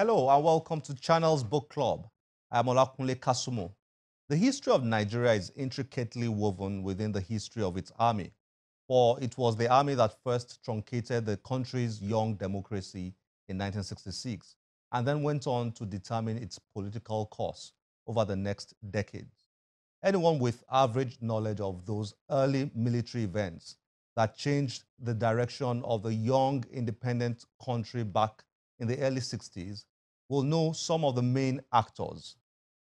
Hello and welcome to Channel's Book Club. I'm Olakunle Kasumo. The history of Nigeria is intricately woven within the history of its army, for it was the army that first truncated the country's young democracy in 1966 and then went on to determine its political course over the next decades. Anyone with average knowledge of those early military events that changed the direction of the young independent country back in the early 60s will know some of the main actors.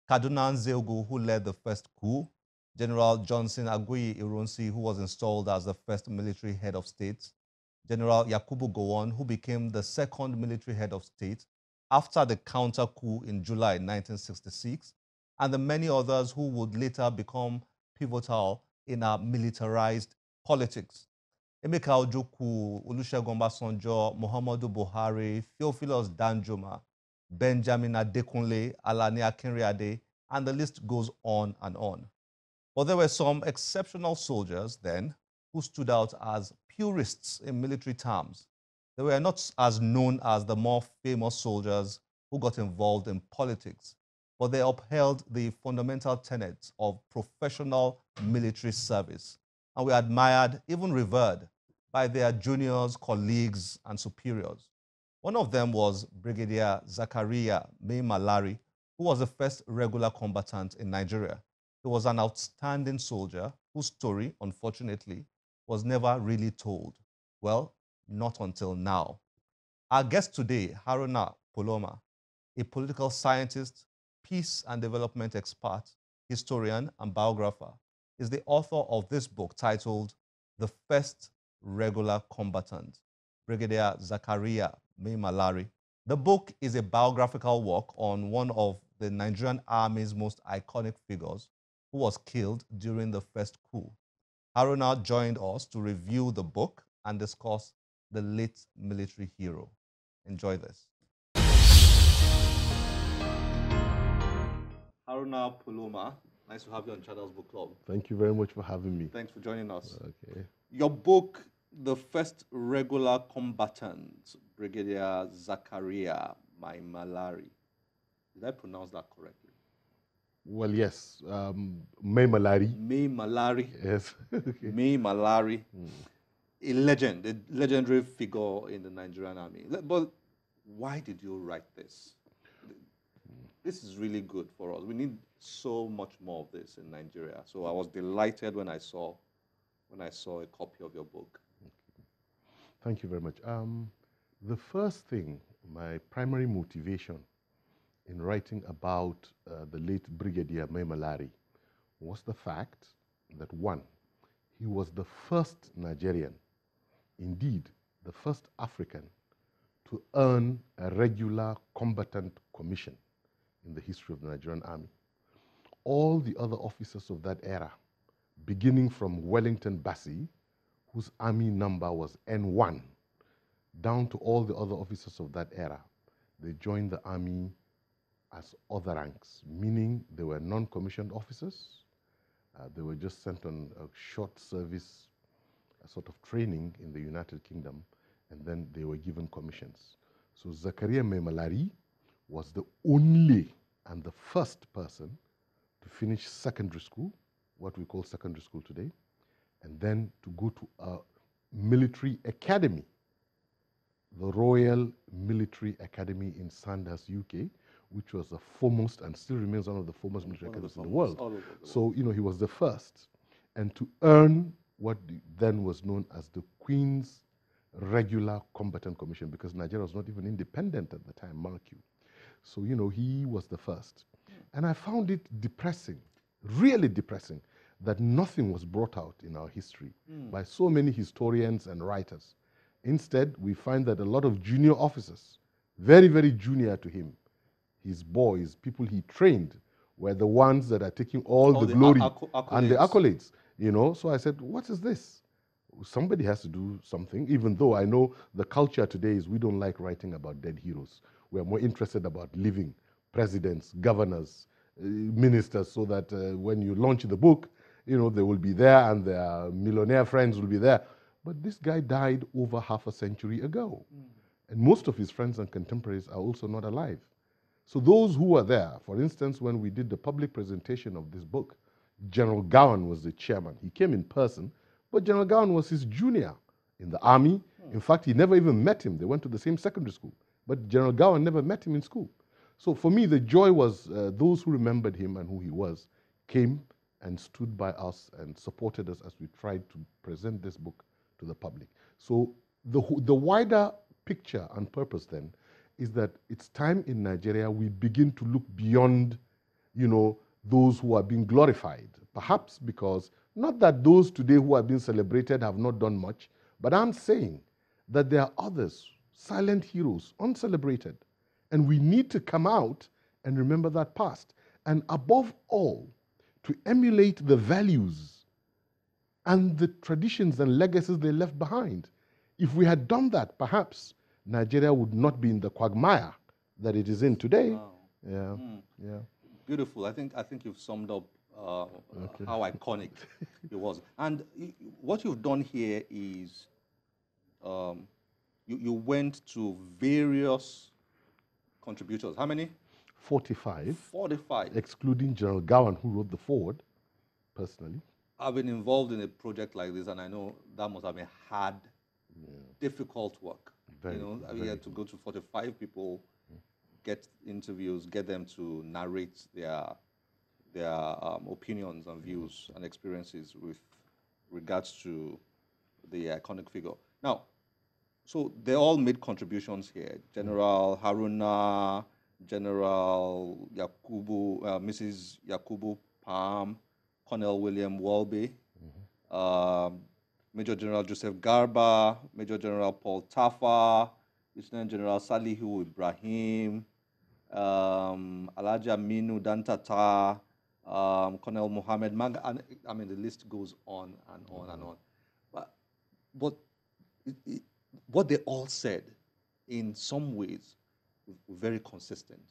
Kaduna Nzeogu, who led the first coup, General Johnson Aguiyi Ironsi, who was installed as the first military head of state, General Yakubu Gowon, who became the second military head of state after the counter coup in July 1966, and the many others who would later become pivotal in our militarized politics. Emeka Ojukwu, Olusegun Obasanjo, Muhammadu Buhari, Theophilus Danjuma, Benjamin Adekunle, Alani Akinriade, and the list goes on and on. But there were some exceptional soldiers then who stood out as purists in military terms. They were not as known as the more famous soldiers who got involved in politics, but they upheld the fundamental tenets of professional military service and were admired, even revered, by their juniors, colleagues, and superiors. One of them was Brigadier Zakariya Maimalari, who was the first regular combatant in Nigeria. He was an outstanding soldier whose story, unfortunately, was never really told. Well, not until now. Our guest today, Haruna Poloma, a political scientist, peace and development expert, historian, and biographer, is the author of this book titled The First Regular Combatant, Brigadier Zakariya Maimalari. The book is a biographical work on one of the Nigerian Army's most iconic figures who was killed during the first coup. Haruna joined us to review the book and discuss the late military hero. Enjoy this. Haruna Poloma, nice to have you on Channel's Book Club. Thank you very much for having me. Thanks for joining us. Okay. Your book, The First Regular Combatant, Brigadier Zakariya Maimalari. Did I pronounce that correctly? Well, yes. Maimalari. Maimalari. Yes. Okay. Maimalari. A legend, a legendary figure in the Nigerian army. But why did you write this? This is really good for us. We need so much more of this in Nigeria. So I was delighted when I saw a copy of your book. Thank you very much. The first thing, my primary motivation in writing about the late Brigadier Maimalari was the fact that, one, he was the first Nigerian, indeed the first African, to earn a regular combatant commission in the history of the Nigerian army. All the other officers of that era, beginning from Wellington Bassey, whose army number was N1, down to all the other officers of that era, they joined the army as other ranks, meaning they were non-commissioned officers. They were just sent on a short service, a sort of training in the United Kingdom, and then they were given commissions. So Zakariya Maimalari was the only and the first person to finish secondary school, what we call secondary school today, and then to go to a military academy, the Royal Military Academy in Sandhurst, UK, which was the foremost and still remains one of the foremost military academies in the world. So, he was the first. And to earn what then was known as the Queen's Regular Combatant Commission, because Nigeria was not even independent at the time, mark you. So, he was the first. And I found it depressing, really depressing, that nothing was brought out in our history by so many historians and writers. Instead, we find that a lot of junior officers, very, very junior to him, his boys, people he trained, were the ones that are taking all the glory and the accolades. So I said, what is this? Somebody has to do something, even though I know the culture today is we don't like writing about dead heroes. We're more interested about living presidents, governors, ministers, so that when you launch the book, they will be there and their millionaire friends will be there. But this guy died over half a century ago. And most of his friends and contemporaries are also not alive. So those who were there, for instance, when we did the public presentation of this book, General Gowan was the chairman. He came in person, but General Gowan was his junior in the army. In fact, he never even met him. They went to the same secondary school, but General Gowan never met him in school. So for me, the joy was those who remembered him and who he was came and stood by us and supported us as we tried to present this book to the public. So the wider picture and purpose then is that it's time in Nigeria we begin to look beyond, those who are being glorified. Perhaps because, not that those today who are being celebrated have not done much, but I'm saying that there are others, silent heroes, uncelebrated. And we need to come out and remember that past. And above all, to emulate the values and the traditions and legacies they left behind. If we had done that, perhaps Nigeria would not be in the quagmire that it is in today. Wow. Yeah, yeah. Beautiful. I think you've summed up how iconic it was. And what you've done here is you went to various contributors. How many? 45. 45. Excluding General Gowan, who wrote the foreword, personally. I've been involved in a project like this, and I know that must have been hard, difficult work. Very, you had to go to 45 people, get interviews, get them to narrate their opinions and views and experiences with regards to the iconic figure. Now, so they all made contributions here. General Haruna, General Yakubu, Mrs. Yakubu Palm, Colonel William Welby, Major General Joseph Garba, Major General Paul Tafa, Lieutenant General Salihu Ibrahim, Alhaji Aminu Dantata, Colonel Mohammed Mag, and I mean the list goes on and on and on. But what they all said, in some ways, were very consistent.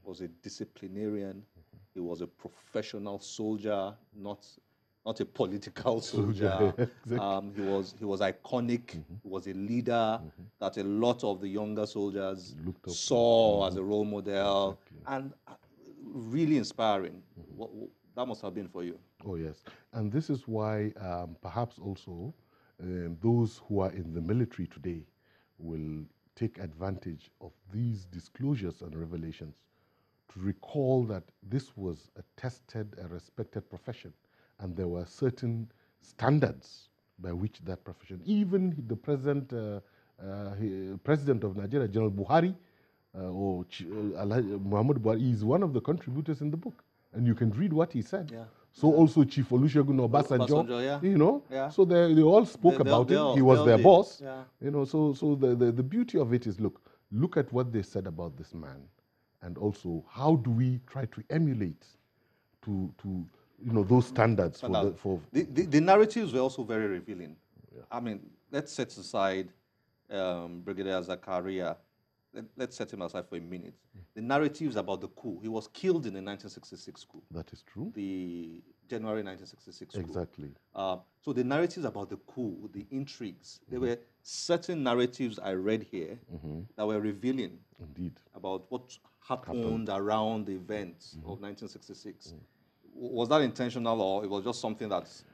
He was a disciplinarian. He was a professional soldier, not a political soldier. Exactly. He was iconic. He was a leader that a lot of the younger soldiers saw as a role model, and really inspiring. That must have been for you. Oh yes, and this is why perhaps also those who are in the military today will take advantage of these disclosures and revelations to recall that this was a tested, a respected profession, and there were certain standards by which that profession, even the present president of Nigeria, General Buhari, Muhammad Buhari, is one of the contributors in the book, and you can read what he said. Yeah. So also Chief Olusegun Obasanjo, yeah. So they all spoke about it. He was their boss, So the beauty of it is, look at what they said about this man, and also how do we try to emulate to those standards for the narratives were also very revealing. Yeah. I mean, let's set aside Brigadier Zakaria. Let's set him aside for a minute. The narratives about the coup. He was killed in the 1966 coup. That is true. The January 1966 coup. Exactly. So the narratives about the coup, the intrigues, there were certain narratives I read here that were revealing. Indeed. About what happened around the events of 1966. Was that intentional, or it was just something that's...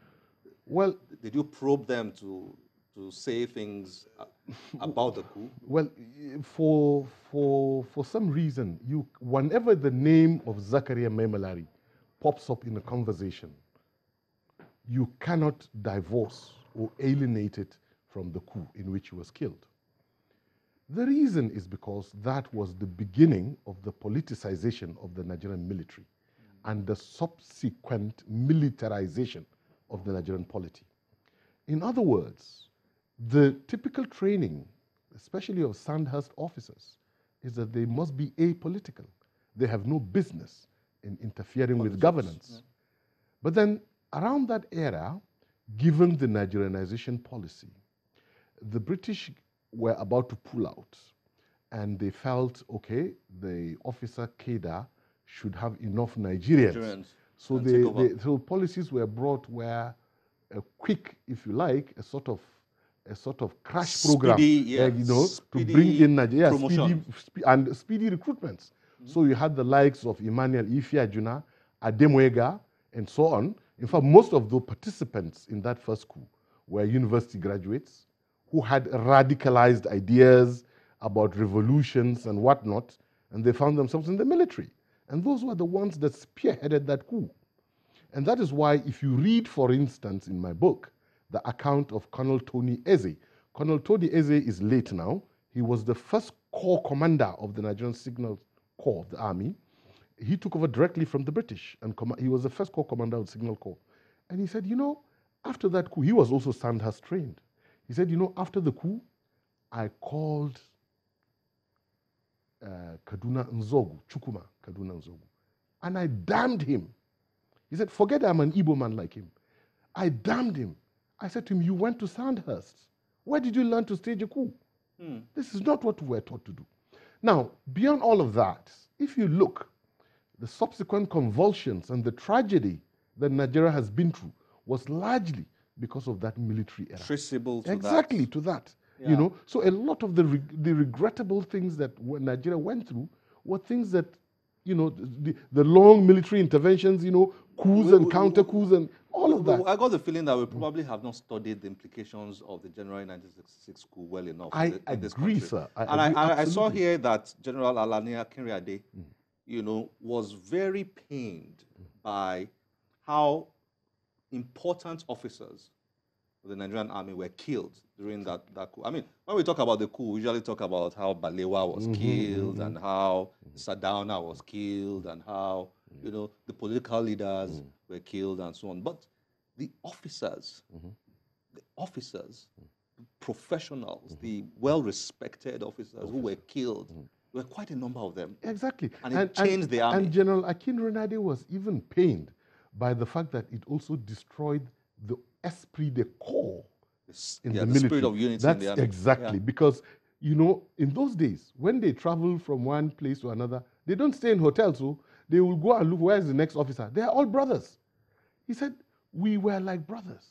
Well... Did you probe them to say things about the coup? Well, for some reason, whenever the name of Zakariya Maimalari pops up in a conversation, you cannot divorce or alienate it from the coup in which he was killed. The reason is because that was the beginning of the politicization of the Nigerian military and the subsequent militarization of the Nigerian polity. In other words, the typical training, especially of Sandhurst officers, is that they must be apolitical. They have no business in interfering with governance. Yeah. But then, around that era, given the Nigerianization policy, the British were about to pull out, and they felt, okay, the officer cadre should have enough Nigerians. So policies were brought where a quick, if you like, a sort of a sort of crash program, yeah, to bring in Nigeria, promotion. speedy recruitments. So you had the likes of Emmanuel Ifiajuna, Ademoega, and so on. In fact, most of the participants in that first coup were university graduates who had radicalized ideas about revolutions and whatnot, and they found themselves in the military. And those were the ones that spearheaded that coup. And that is why, if you read, for instance, in my book, the account of Colonel Tony Eze. Colonel Tony Eze is late now. He was the first corps commander of the Nigerian Signal Corps of the Army. He took over directly from the British, and he was the first corps commander of the Signal Corps. And he said, you know, after that coup, he was also Sandhurst trained. He said, you know, after the coup, I called Kaduna Nzogu, Chukuma Kaduna Nzogu, and I damned him. He said, forget I'm an Igbo man like him. I damned him. I said to him, you went to Sandhurst. Where did you learn to stage a coup? This is not what we were taught to do. Now, beyond all of that, if you look, the subsequent convulsions and the tragedy that Nigeria has been through was largely because of that military era. Traceable to exactly that. To that. Yeah. You know, so a lot of the regrettable things that Nigeria went through were things that, you know, the long military interventions, you know, coups and counter coups and all of that. I got the feeling that we probably have not studied the implications of the January 1966 coup well enough in this country. Sir. I saw here that General Alani Akinrade, you know, was very pained by how important officers of the Nigerian army were killed during that coup. I mean, when we talk about the coup, we usually talk about how Balewa was killed and how Sardauna was killed and how, you know, the political leaders were killed and so on. But the officers, professionals, the well-respected officers who were killed, there were quite a number of them. Exactly. And it changed the army. And General Akinrade was even pained by the fact that it also destroyed the esprit de corps in the military. Spirit of unity in the army. Exactly. Because, you know, in those days, when they travel from one place to another, they don't stay in hotels, so they will go and look, where's the next officer? They are all brothers. He said, we were like brothers.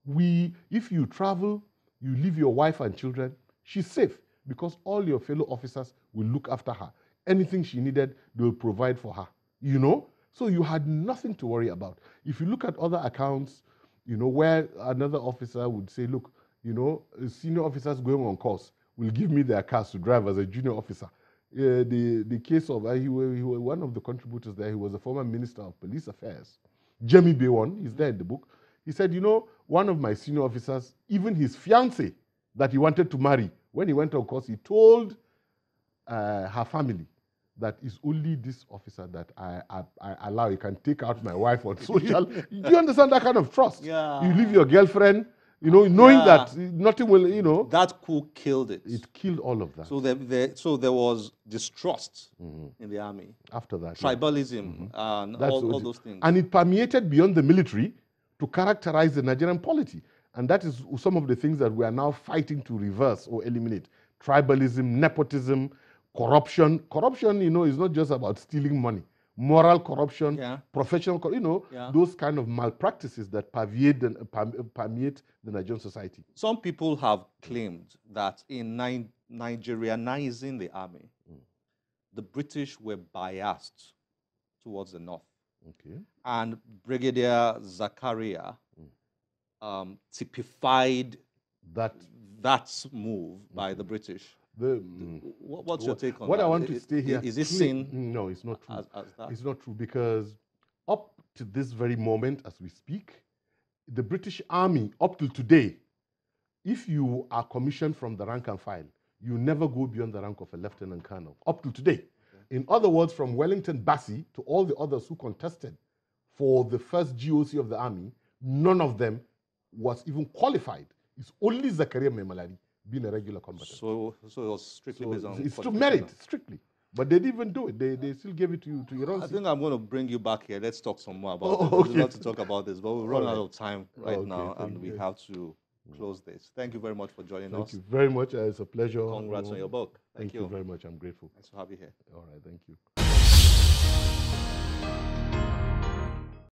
If you travel, you leave your wife and children, she's safe because all your fellow officers will look after her. Anything she needed, they will provide for her, you know? So you had nothing to worry about. If you look at other accounts, you know, where another officer would say, look, you know, senior officers going on course will give me their cars to drive as a junior officer. The case of, he was one of the contributors there, he was a former Minister of Police Affairs, Jemmy Bewon, he's there in the book. He said, you know, one of my senior officers, even his fiancée that he wanted to marry, when he went on course, he told her family that it's only this officer that I allow. You can take out my wife on social. Do you understand that kind of trust? Yeah. You leave your girlfriend, you know, knowing that nothing will, you know. That coup killed it. It killed all of that. So there was distrust in the army. After that. Tribalism and all those things. And it permeated beyond the military to characterize the Nigerian polity. And that is some of the things that we are now fighting to reverse or eliminate. Tribalism, nepotism, corruption. Corruption, you know, is not just about stealing money. Moral corruption, professional, you know, those kind of malpractices that permeate the Nigerian society. Some people have claimed that in Nigerianizing the army, the British were biased towards the north. Okay. And Brigadier Zakaria typified that move by the British. What's your take on that? What I want to stay here... Is it seen? No, it's not true. As that? It's not true because up to this very moment as we speak, the British Army, up till today, if you are commissioned from the rank and file, you never go beyond the rank of a lieutenant colonel, up till today. Okay. In other words, from Wellington Bassey to all the others who contested for the first GOC of the army, none of them was even qualified. It's only Zakariya Maimalari being a regular combatant. So it was strictly based on... It's to merit, strictly. But they didn't even do it. They still gave it to you, to your... I think I'm going to bring you back here. Let's talk some more about this. We'd love to talk about this, but we've run out of time now, and we have to close this. Thank you very much for joining us. Thank you very much. It's a pleasure. Congrats on your book. Thank you very much. I'm grateful. Nice to have you here. All right. Thank you.